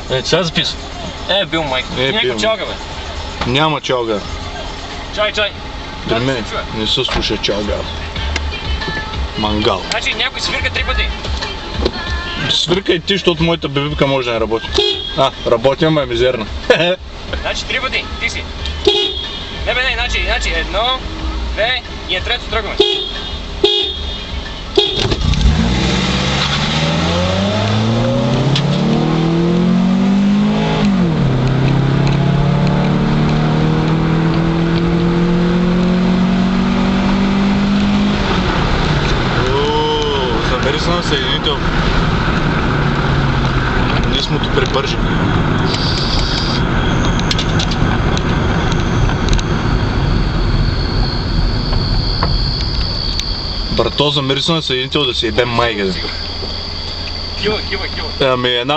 Сега записвам. Бил майка. Някаква чалга, бе. Няма чалга. Чай. При мен не се слуша чалга. Мангал. Значи някой свирка 3 пъти. Свиркай ти, защото моята бебипка може да не работи. Работи, ама е мизерна. Значи 3 пъти, ти си. Не, значи 1, 2 и на трето тръгваме. Замери се на съединител. Ние сме то препържи. Брато, замери се на съединител да си ебем майка. Кила. Ами една